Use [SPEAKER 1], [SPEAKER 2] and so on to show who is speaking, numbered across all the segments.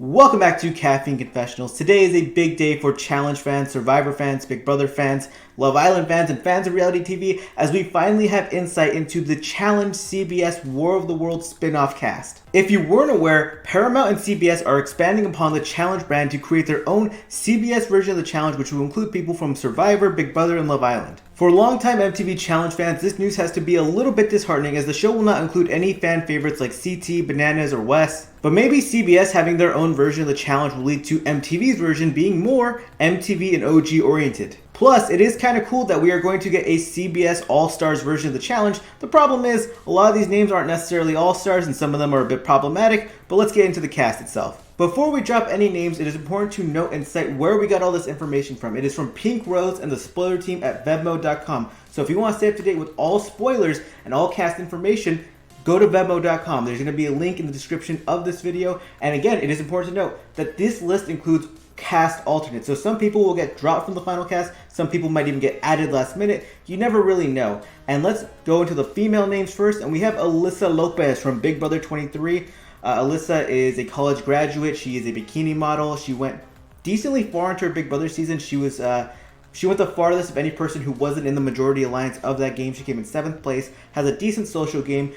[SPEAKER 1] Welcome back to Caffeine Confessionals. Today is a big day for Challenge fans, Survivor fans, Big Brother fans, Love Island fans, and fans of reality TV as we finally have insight into the Challenge CBS War of the Worlds spin-off cast. If you weren't aware, Paramount and CBS are expanding upon the Challenge brand to create their own CBS version of the Challenge, which will include people from Survivor, Big Brother, and Love Island. For longtime MTV Challenge fans, this news has to be a little bit disheartening as the show will not include any fan favorites like CT, Bananas, or Wes. But maybe CBS having their own version of the Challenge will lead to MTV's version being more MTV and OG oriented. Plus, it is kind of cool that we are going to get a CBS All-Stars version of the Challenge. The problem is, a lot of these names aren't necessarily All-Stars and some of them are a bit problematic, but let's get into the cast itself. Before we drop any names, it is important to note and cite where we got all this information from. It is from Pink Rose and the spoiler team at Vevmo.com. So if you want to stay up to date with all spoilers and all cast information, go to Vevmo.com. There's going to be a link in the description of this video. And again, it is important to note that this list includes cast alternates. So some people will get dropped from the final cast. Some people might even get added last minute. You never really know. And let's go into the female names first. And we have Alyssa Lopez from Big Brother 23. Alyssa is a college graduate. She is a bikini model. She went decently far into her Big Brother season. She went the farthest of any person who wasn't in the majority alliance of that game. She came in 7th place, has a decent social game,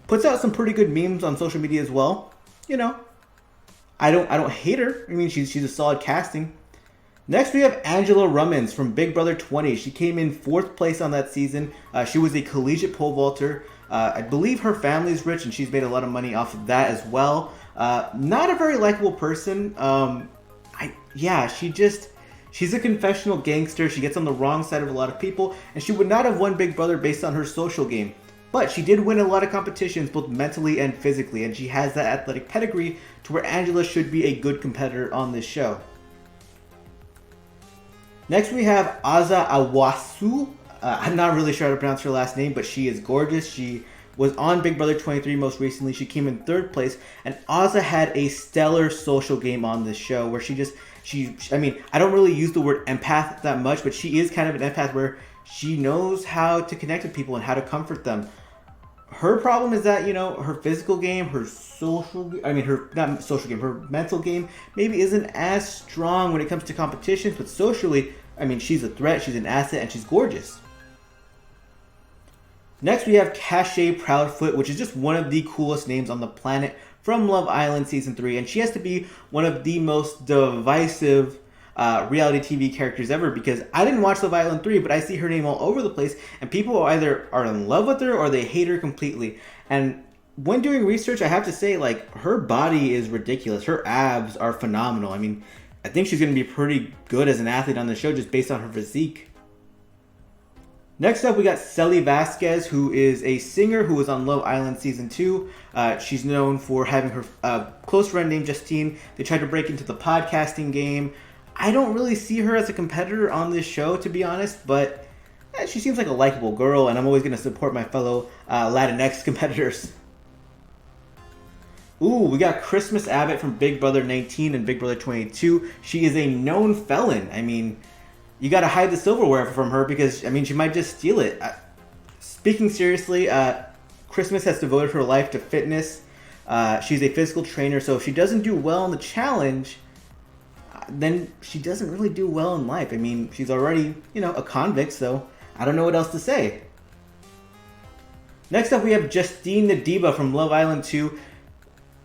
[SPEAKER 1] puts out some pretty good memes on social media as well. You know, I don't hate her. I mean, she's a solid casting. Next, we have Angela Rummins from Big Brother 20. She came in 4th place on that season. She was a collegiate pole vaulter. I believe her family is rich, and she's made a lot of money off of that as well. Not a very likable person. She's a confessional gangster. She gets on the wrong side of a lot of people, and she would not have won Big Brother based on her social game. But she did win a lot of competitions, both mentally and physically, and she has that athletic pedigree to where Angela should be a good competitor on this show. Next, we have Aza Awasu. I'm not really sure how to pronounce her last name, but she is gorgeous. She was on Big Brother 23 most recently. She came in 3rd place, and Aza had a stellar social game on this show where I don't really use the word empath that much, but she is kind of an empath where she knows how to connect with people and how to comfort them. Her problem is that, her physical game, her mental game maybe isn't as strong when it comes to competitions, but socially, she's a threat, she's an asset, and she's gorgeous. Next, we have Cache Proudfoot, which is just one of the coolest names on the planet from Love Island Season 3, and she has to be one of the most divisive reality TV characters ever, because I didn't watch Love Island 3, but I see her name all over the place, and people either are in love with her or they hate her completely. And when doing research, I have to say, her body is ridiculous. Her abs are phenomenal. I think she's going to be pretty good as an athlete on the show just based on her physique. Next up, we got Sally Vasquez, who is a singer who was on Love Island Season 2. She's known for having her close friend named Justine. They tried to break into the podcasting game. I don't really see her as a competitor on this show, to be honest, but she seems like a likable girl, and I'm always going to support my fellow Latinx competitors. Ooh, we got Christmas Abbott from Big Brother 19 and Big Brother 22. She is a known felon. You got to hide the silverware from her because, she might just steal it. Speaking seriously, Christmas has devoted her life to fitness. She's a physical trainer, so if she doesn't do well in the challenge, then she doesn't really do well in life. She's already, a convict, so I don't know what else to say. Next up, we have Justine the Diva from Love Island 2.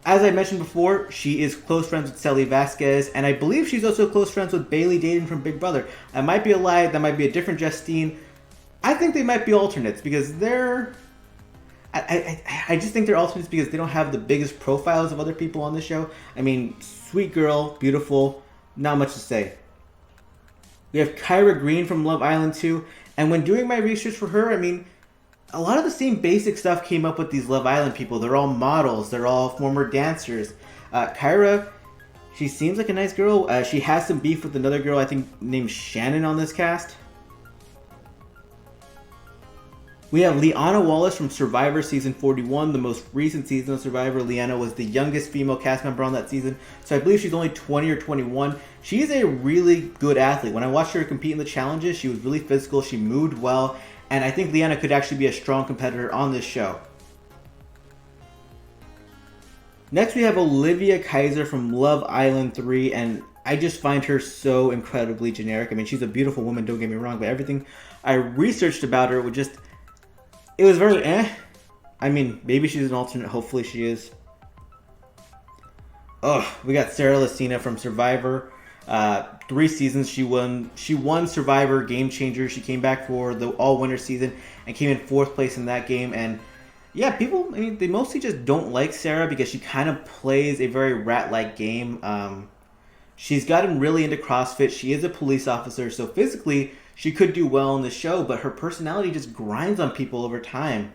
[SPEAKER 1] As I mentioned before, she is close friends with Sally Vasquez, and I believe she's also close friends with Bailey Dayton from Big Brother. That might be a lie, that might be a different Justine. I think they might be alternates because I just think they're alternates because they don't have the biggest profiles of other people on the show. Sweet girl, beautiful, not much to say. We have Kyra Green from Love Island 2, and when doing my research for her, a lot of the same basic stuff came up with these Love Island people. They're all models. They're all former dancers. Kyra, she seems like a nice girl. She has some beef with another girl, I think, named Shannon on this cast. We have Leanna Wallace from Survivor Season 41, the most recent season of Survivor. Leanna was the youngest female cast member on that season, so I believe she's only 20 or 21. She is a really good athlete. When I watched her compete in the challenges, she was really physical. She moved well. And I think Leanna could actually be a strong competitor on this show. Next, we have Olivia Kaiser from Love Island 3, and I just find her so incredibly generic. I mean, she's a beautiful woman, don't get me wrong, but everything I researched about her it was very I mean, maybe she's an alternate, hopefully she is. We got Sarah Lacina from Survivor. 3 seasons she won. She won Survivor Game Changer. She came back for the all-winner season and came in 4th place in that game. And yeah, people, I mean, they mostly just don't like Sarah because she kind of plays a very rat-like game. She's gotten really into CrossFit. She is a police officer, so physically she could do well in the show, but her personality just grinds on people over time.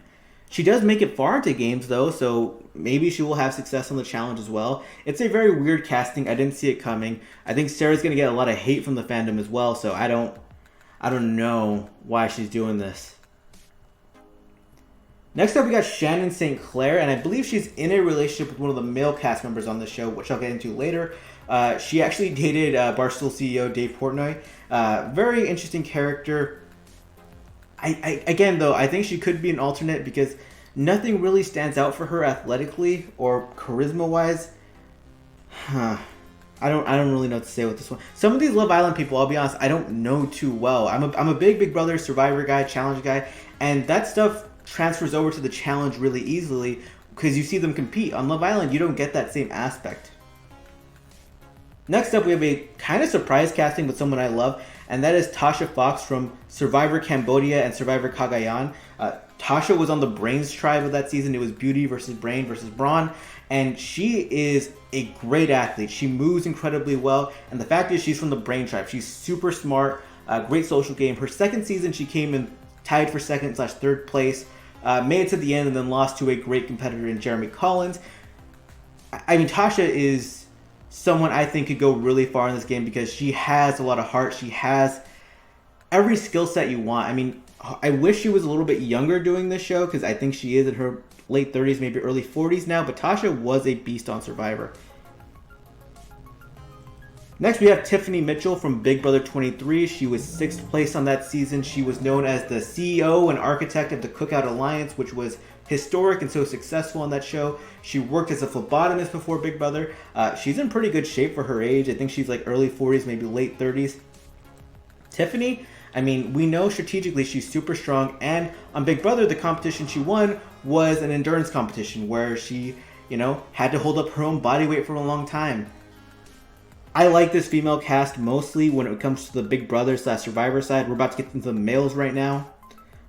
[SPEAKER 1] She does make it far into games though, so maybe she will have success on the challenge as well. It's a very weird casting. I didn't see it coming. I think Sarah's gonna get a lot of hate from the fandom as well, so I don't know why she's doing this. Next up, we got Shannon St. Clair, and I believe she's in a relationship with one of the male cast members on the show, which I'll get into later. She actually dated Barstool CEO Dave Portnoy. Very interesting character. Again, though, I think she could be an alternate because nothing really stands out for her athletically or charisma-wise. I don't really know what to say with this one. Some of these Love Island people, I'll be honest, I don't know too well. I'm a Big Brother Survivor guy, challenge guy, and that stuff transfers over to the challenge really easily because you see them compete. On Love Island, you don't get that same aspect. Next up, we have a kind of surprise casting with someone I love, and that is Tasha Fox from Survivor Cambodia and Survivor Cagayan. Tasha was on the Brains tribe of that season. It was beauty versus brain versus brawn, and she is a great athlete. She moves incredibly well, and the fact is she's from the Brain tribe. She's super smart, great social game. Her second season, she came in tied for 2nd/3rd place, made it to the end, and then lost to a great competitor in Jeremy Collins. I mean, Tasha is someone I think could go really far in this game because she has a lot of heart. She has every skill set you want. I mean, I wish she was a little bit younger doing this show because I think she is in her late 30s, maybe early 40s now, but Tasha was a beast on Survivor. Next, we have Tiffany Mitchell from Big Brother 23. She was 6th place on that season. She was known as the CEO and architect of the Cookout Alliance, which was historic and so successful on that show. She worked as a phlebotomist before Big Brother. She's in pretty good shape for her age. I think she's like early 40s, maybe late 30s. Tiffany, I mean, we know strategically she's super strong, and on Big Brother, the competition she won was an endurance competition where she, had to hold up her own body weight for a long time. I like this female cast mostly when it comes to the Big Brother / Survivor side. We're about to get into the males right now.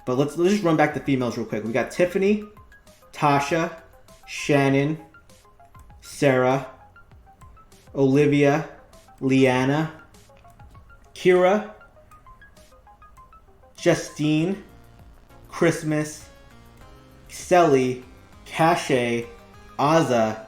[SPEAKER 1] But let's just run back the females real quick. We got Tiffany, Tasha, Shannon, Sarah, Olivia, Leanna, Kira, Justine, Christmas, Selly, Cache, Azza,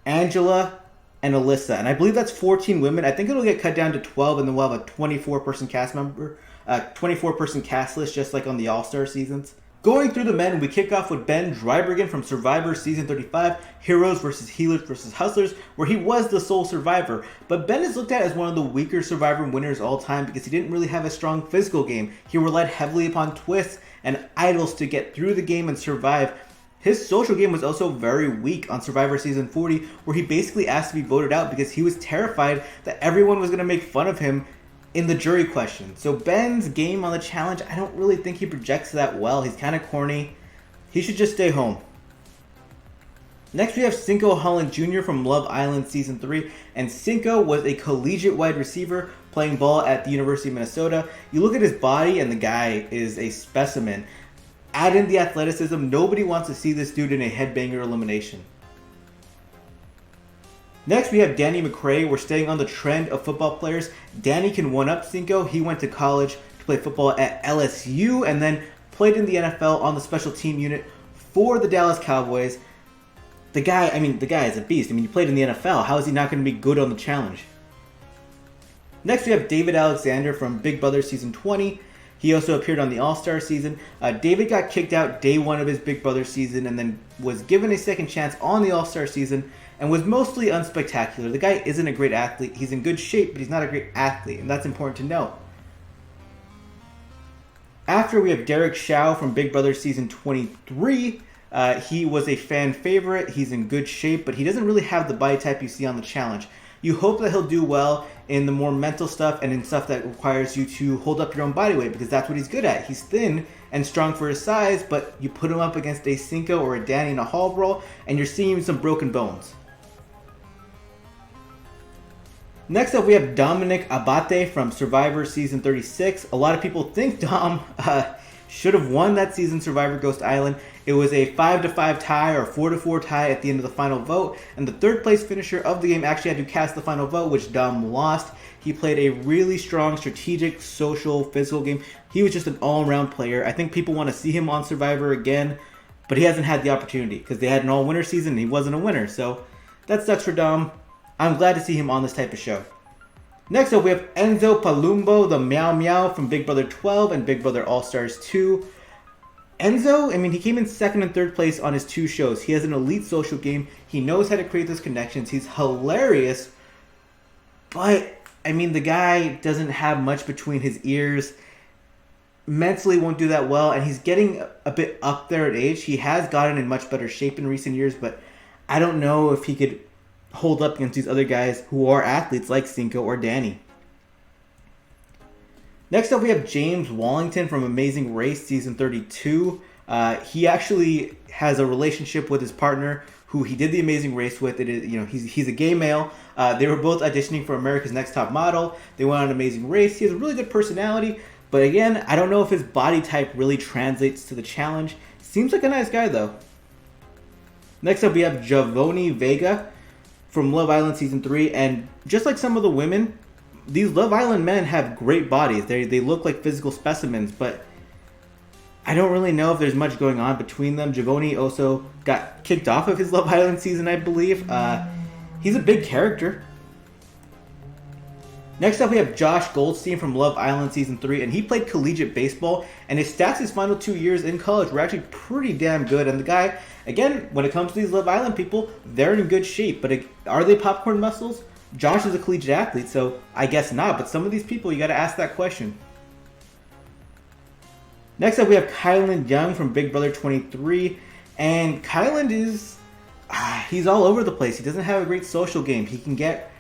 [SPEAKER 1] Angela, and Alyssa. And I believe that's 14 women. I think it'll get cut down to 12, and then we'll have a 24-person cast member. 24-person cast list, just like on the All-Star seasons. Going through the men, we kick off with Ben Drybergen from Survivor Season 35, Heroes vs. Healers vs. Hustlers, where he was the sole survivor. But Ben is looked at as one of the weaker Survivor winners all time because he didn't really have a strong physical game. He relied heavily upon twists and idols to get through the game and survive. His social game was also very weak on Survivor Season 40, where he basically asked to be voted out because he was terrified that everyone was going to make fun of him in the jury question. So Ben's game on the challenge, I don't really think he projects that well. He's kind of corny. He should just stay home. Next, we have Cinco Holland Jr. from Love Island Season 3. And Cinco was a collegiate wide receiver playing ball at the University of Minnesota. You look at his body and the guy is a specimen. Add in the athleticism, nobody wants to see this dude in a headbanger elimination. Next, we have Danny McRae. We're staying on the trend of football players. Danny can one-up Cinco. He went to college to play football at LSU and then played in the NFL on the special team unit for the Dallas Cowboys. The guy is a beast. He played in the NFL. How is he not going to be good on the challenge? Next, we have David Alexander from Big Brother Season 20. He also appeared on the All-Star season. David got kicked out day 1 of his Big Brother season and then was given a second chance on the All-Star season and was mostly unspectacular. The guy isn't a great athlete. He's in good shape, but he's not a great athlete, and that's important to know. After, we have Derek Shao from Big Brother Season 23. He was a fan favorite. He's in good shape, but he doesn't really have the body type you see on the challenge. You hope that he'll do well in the more mental stuff and in stuff that requires you to hold up your own body weight, because that's what he's good at. He's thin and strong for his size, but you put him up against a Cinco or a Danny in a hall brawl, and you're seeing some broken bones. Next up, we have Dominic Abate from Survivor Season 36. A lot of people think Dom should have won that season, Survivor Ghost Island. It was a 5-5 tie or 4-4 tie at the end of the final vote, and the third place finisher of the game actually had to cast the final vote, which Dom lost. He played a really strong, strategic, social, physical game. He was just an all-around player. I think people want to see him on Survivor again, but he hasn't had the opportunity because they had an all-winner season and he wasn't a winner. So that sucks for Dom. I'm glad to see him on this type of show. Next up, we have Enzo Palumbo, the Meow Meow from Big Brother 12 and Big Brother All-Stars 2. Enzo, he came in second and third place on his 2 shows. He has an elite social game. He knows how to create those connections. He's hilarious. But, the guy doesn't have much between his ears. Mentally won't do that well, and he's getting a bit up there in age. He has gotten in much better shape in recent years, but I don't know if he could hold up against these other guys who are athletes like Cinco or Danny. Next up, we have James Wallington from Amazing Race Season 32. He actually has a relationship with his partner who he did the Amazing Race with. He's a gay male. They were both auditioning for America's Next Top Model. They went on Amazing Race. He has a really good personality, but again, I don't know if his body type really translates to the challenge. Seems like a nice guy though. Next up, we have Giovanni Vega from Love Island Season 3, and just like some of the women, these Love Island men have great bodies. They look like physical specimens, but I don't really know if there's much going on between them. Giovanni also got kicked off of his Love Island season, I believe. He's a big character. Next up, we have Josh Goldstein from Love Island Season 3, and he played collegiate baseball, and his stats his final 2 years in college were actually pretty damn good. And the guy, again, when it comes to these Love Island people, they're in good shape. But are they popcorn muscles? Josh is a collegiate athlete, so I guess not. But some of these people, you got to ask that question. Next up, we have Kylan Young from Big Brother 23, and Kylan is, he's all over the place. He doesn't have a great social game. He can get,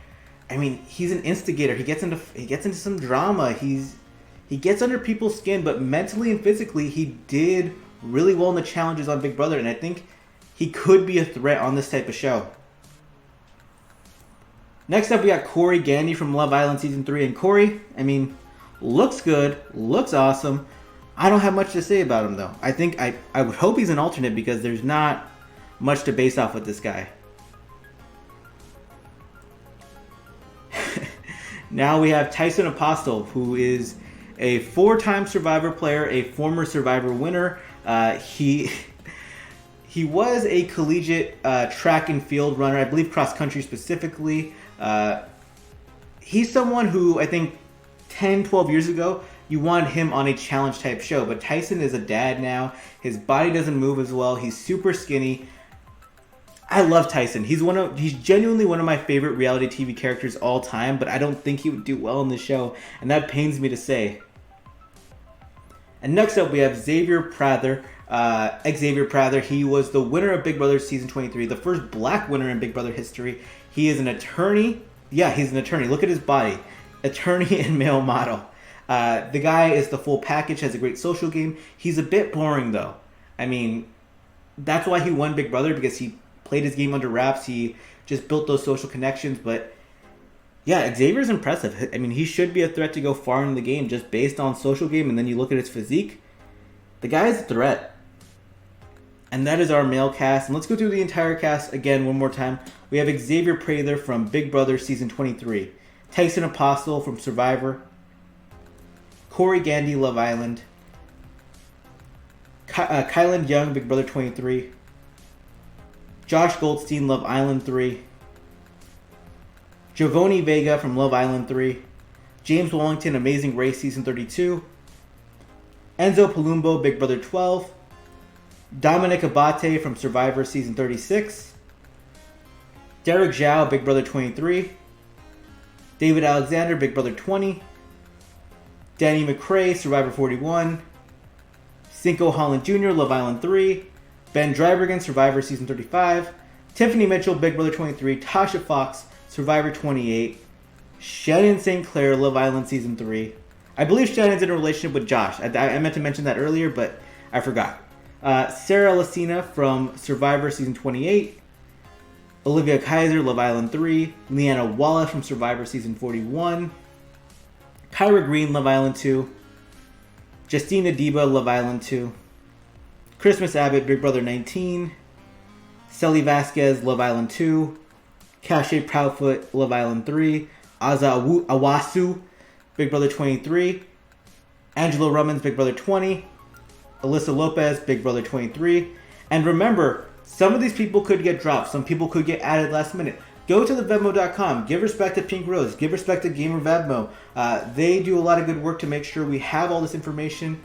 [SPEAKER 1] he's an instigator. He gets into some drama. He gets under people's skin, but mentally and physically, he did really well in the challenges on Big Brother, and I think he could be a threat on this type of show. Next up, we got Corey Gandy from Love Island Season 3, and Corey, looks good, looks awesome. I don't have much to say about him, though. I would hope he's an alternate because there's not much to base off with this guy. Now we have Tyson Apostle, who is a 4-time Survivor player, a former Survivor winner. He was a collegiate track and field runner, I believe cross country specifically. He's someone who I think 10, 12 years ago, you wanted him on a challenge type show. But Tyson is a dad now. His body doesn't move as well. He's super skinny. I love Tyson. He's genuinely one of my favorite reality TV characters all time, but I don't think he would do well in the show, and that pains me to say. And next up, we have Xavier Prather, Xavier Prather. He was the winner of Big Brother Season 23, the first black winner in Big Brother history. He is an attorney. Yeah, he's an attorney. Look at his body. Attorney and male model. The guy is the full package, has a great social game. He's a bit boring, though. That's why he won Big Brother, because he played his game under wraps. He just built those social connections. But yeah, Xavier's impressive. He should be a threat to go far in the game just based on social game. And then you look at his physique. The guy's a threat. And that is our male cast. And let's go through the entire cast again one more time. We have Xavier Prather from Big Brother Season 23. Tyson Apostle from Survivor. Corey Gandy, Love Island. Kylan Young, Big Brother 23. Josh Goldstein, Love Island 3. Giovanni Vega from Love Island 3. James Wallington, Amazing Race Season 32. Enzo Palumbo, Big Brother 12. Dominic Abate from Survivor Season 36. Derek Zhao, Big Brother 23. David Alexander, Big Brother 20. Danny McCrae, Survivor 41. Cinco Holland Jr., Love Island 3. Ben Drybergen, Survivor Season 35. Tiffany Mitchell, Big Brother 23. Tasha Fox, Survivor 28. Shannon St. Clair, Love Island Season 3. I believe Shannon's in a relationship with Josh. I meant to mention that earlier, but I forgot. Sarah Lacina from Survivor Season 28. Olivia Kaiser, Love Island 3. Leanna Wallace from Survivor Season 41. Kyra Green, Love Island 2. Justina Diba, Love Island 2. Christmas Abbott, Big Brother 19. Selly Vasquez, Love Island 2. Cache Proudfoot, Love Island 3. Aza Awasu, Big Brother 23. Angela Rummans, Big Brother 20. Alyssa Lopez, Big Brother 23. And remember, some of these people could get dropped. Some people could get added last minute. Go to the Vevmo.com. Give respect to Pink Rose. Give respect to Gamer Vevmo. They do a lot of good work to make sure we have all this information.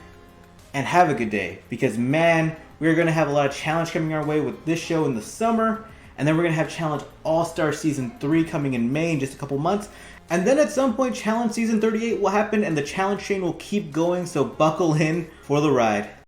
[SPEAKER 1] And have a good day. Because, man, we're going to have a lot of challenge coming our way with this show in the summer. And then we're going to have Challenge All-Star Season 3 coming in May in just a couple months. And then at some point, Challenge Season 38 will happen and the challenge train will keep going. So buckle in for the ride.